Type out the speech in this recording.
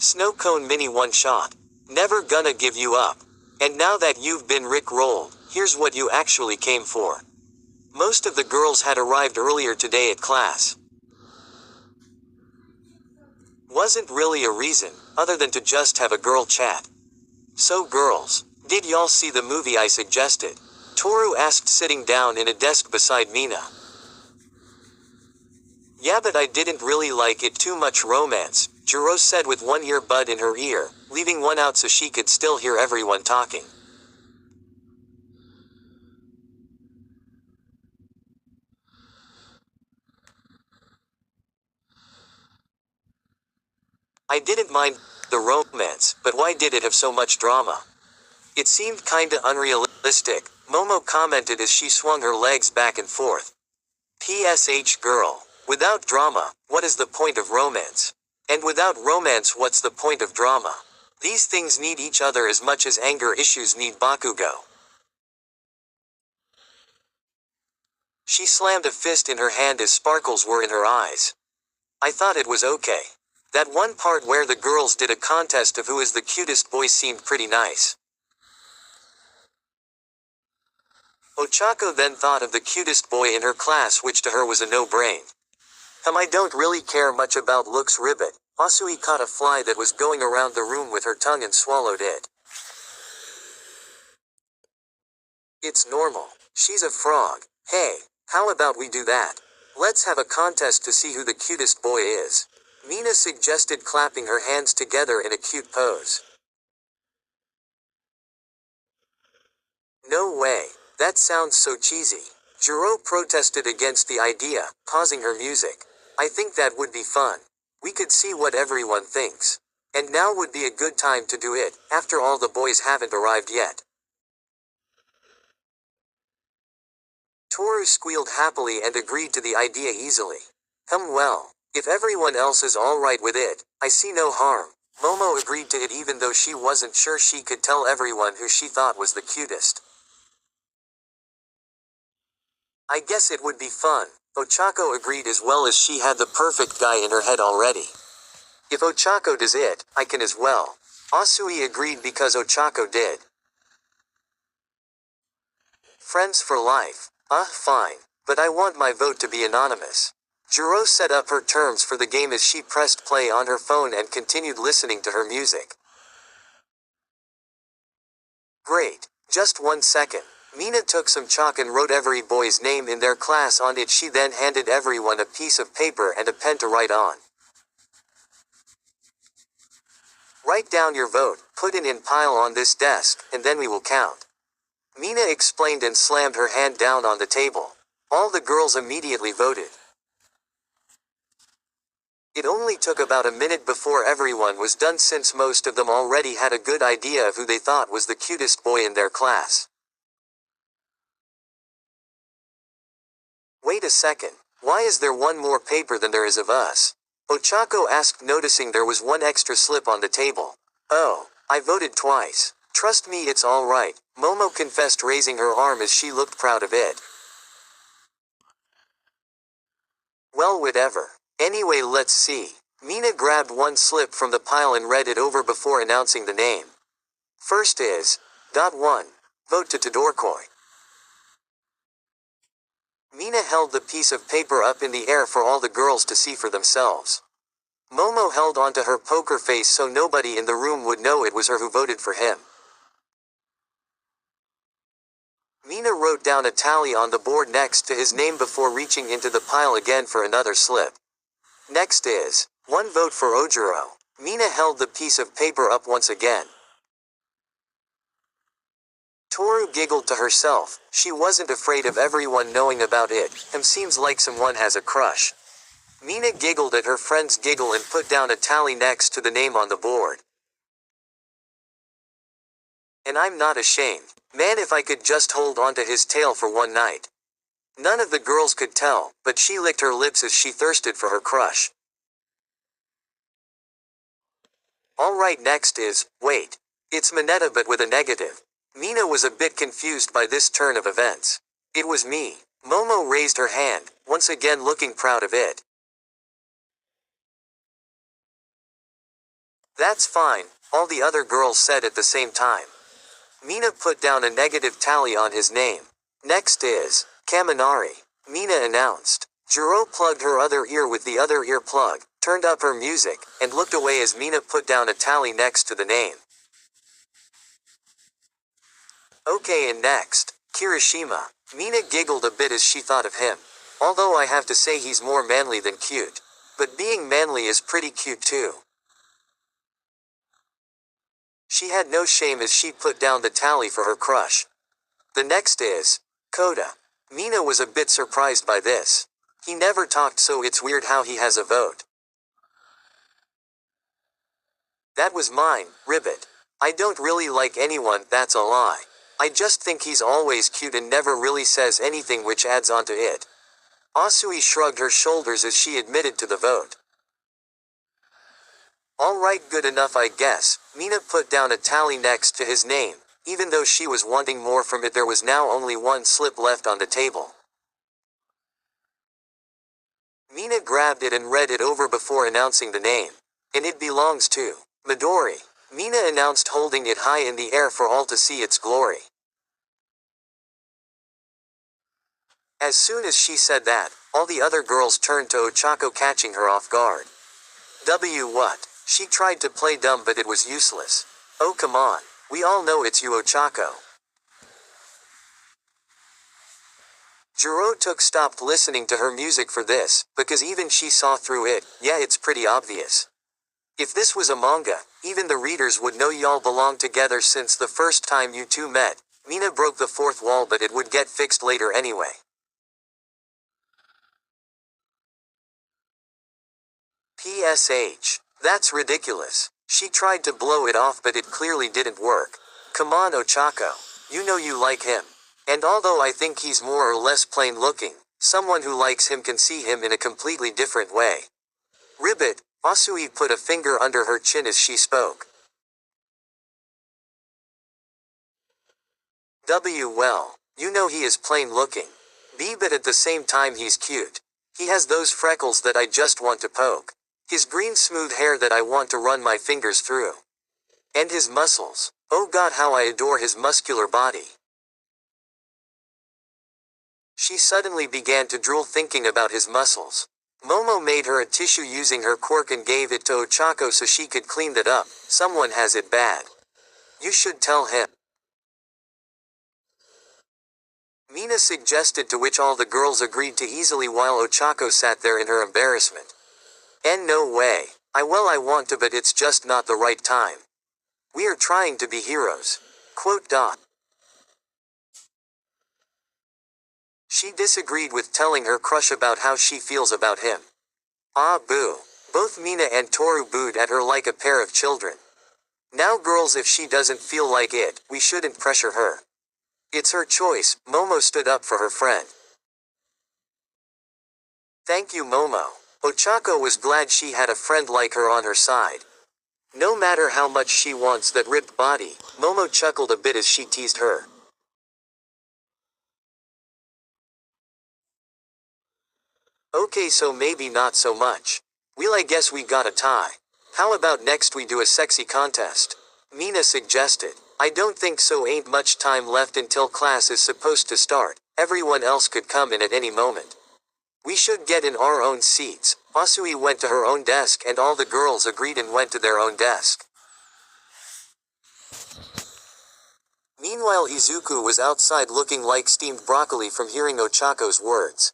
Snow cone mini one shot. Never gonna give you up. And now that you've been rick-rolled, here's what you actually came for. Most of the girls had arrived earlier today at class. Wasn't really a reason, other than to just have a girl chat. So girls, did y'all see the movie I suggested? Toru asked, sitting down in a desk beside Mina. Yeah, but I didn't really like it, too much romance, Jiro said with one earbud in her ear, leaving one out so she could still hear everyone talking. I didn't mind the romance, but why did it have so much drama? It seemed kinda unrealistic, Momo commented as she swung her legs back and forth. PSH girl. Without drama, what is the point of romance? And without romance, what's the point of drama? These things need each other as much as anger issues need Bakugo. She slammed a fist in her hand as sparkles were in her eyes. I thought it was okay. That one part where the girls did a contest of who is the cutest boy seemed pretty nice. Ochako then thought of the cutest boy in her class, which to her was a no-brain. I don't really care much about looks, ribbit. Asui caught a fly that was going around the room with her tongue and swallowed it. It's normal. She's a frog. Hey, how about we do that? Let's have a contest to see who the cutest boy is. Mina suggested, clapping her hands together in a cute pose. No way. That sounds so cheesy. Jiro protested against the idea, pausing her music. I think that would be fun. We could see what everyone thinks. And now would be a good time to do it, after all the boys haven't arrived yet. Toru squealed happily and agreed to the idea easily. Well, if everyone else is alright with it, I see no harm. Momo agreed to it even though she wasn't sure she could tell everyone who she thought was the cutest. I guess it would be fun. Ochako agreed, as well as she had the perfect guy in her head already. If Ochako does it, I can as well. Asui agreed because Ochako did. Friends for life. Fine. But I want my vote to be anonymous. Jiro set up her terms for the game as she pressed play on her phone and continued listening to her music. Great. Just 1 second. Mina took some chalk and wrote every boy's name in their class on it. She then handed everyone a piece of paper and a pen to write on. Write down your vote, put it in pile on this desk, and then we will count. Mina explained and slammed her hand down on the table. All the girls immediately voted. It only took about a minute before everyone was done, since most of them already had a good idea of who they thought was the cutest boy in their class. Wait a second, why is there one more paper than there is of us? Ochako asked, noticing there was one extra slip on the table. Oh, I voted twice. Trust me, it's alright, Momo confessed, raising her arm as she looked proud of it. Well, whatever. Anyway, let's see. Mina grabbed one slip from the pile and read it over before announcing the name. First is, .1. Vote to Todorkoi. Mina held the piece of paper up in the air for all the girls to see for themselves. Momo held onto her poker face so nobody in the room would know it was her who voted for him. Mina wrote down a tally on the board next to his name before reaching into the pile again for another slip. Next is, 1 vote for Ojiro. Mina held the piece of paper up once again. Toru giggled to herself. She wasn't afraid of everyone knowing about it. Seems like someone has a crush. Mina giggled at her friend's giggle and put down a tally next to the name on the board. And I'm not ashamed. Man, if I could just hold onto his tail for one night. None of the girls could tell, but she licked her lips as she thirsted for her crush. Alright, next is, wait. It's Mineta but with a negative. Mina was a bit confused by this turn of events. It was me. Momo raised her hand, once again looking proud of it. That's fine, all the other girls said at the same time. Mina put down a negative tally on his name. Next is Kaminari, Mina announced. Jiro plugged her other ear with the other ear plug, turned up her music, and looked away as Mina put down a tally next to the name. Okay, and next, Kirishima. Mina giggled a bit as she thought of him. Although I have to say he's more manly than cute. But being manly is pretty cute too. She had no shame as she put down the tally for her crush. The next is Koda. Mina was a bit surprised by this. He never talked, so it's weird how he has a vote. That was mine, Ribbit. I don't really like anyone, that's a lie. I just think he's always cute and never really says anything, which adds onto it. Asui shrugged her shoulders as she admitted to the vote. Alright, good enough I guess. Mina put down a tally next to his name. Even though she was wanting more from it, there was now only one slip left on the table. Mina grabbed it and read it over before announcing the name. And it belongs to Midori. Mina announced, holding it high in the air for all to see its glory. As soon as she said that, all the other girls turned to Ochako, catching her off guard. What? She tried to play dumb, but it was useless. Oh come on, we all know it's you, Ochako. Jiro stopped listening to her music for this, because even she saw through it. Yeah, it's pretty obvious. If this was a manga, even the readers would know y'all belong together since the first time you two met. Mina broke the fourth wall, but it would get fixed later anyway. PSH. That's ridiculous. She tried to blow it off, but it clearly didn't work. Come on, Ochako. You know you like him. And although I think he's more or less plain looking, someone who likes him can see him in a completely different way. Ribbit. Asui put a finger under her chin as she spoke. Well, you know he is plain looking. But at the same time he's cute. He has those freckles that I just want to poke. His green smooth hair that I want to run my fingers through. And his muscles. Oh god, how I adore his muscular body. She suddenly began to drool thinking about his muscles. Momo made her a tissue using her quirk and gave it to Ochako so she could clean that up. Someone has it bad. You should tell him. Mina suggested, to which all the girls agreed to easily while Ochako sat there in her embarrassment. And no way. I want to, but it's just not the right time. We are trying to be heroes. Quote. She disagreed with telling her crush about how she feels about him. Ah boo. Both Mina and Toru booed at her like a pair of children. Now girls, if she doesn't feel like it, we shouldn't pressure her. It's her choice. Momo stood up for her friend. Thank you, Momo. Ochako was glad she had a friend like her on her side. No matter how much she wants that ripped body, Momo chuckled a bit as she teased her. Okay, so maybe not so much. Well, I guess we got a tie. How about next we do a sexy contest? Mina suggested. I don't think so, ain't much time left until class is supposed to start. Everyone else could come in at any moment. We should get in our own seats. Asui went to her own desk and all the girls agreed and went to their own desk. Meanwhile, Izuku was outside looking like steamed broccoli from hearing Ochako's words.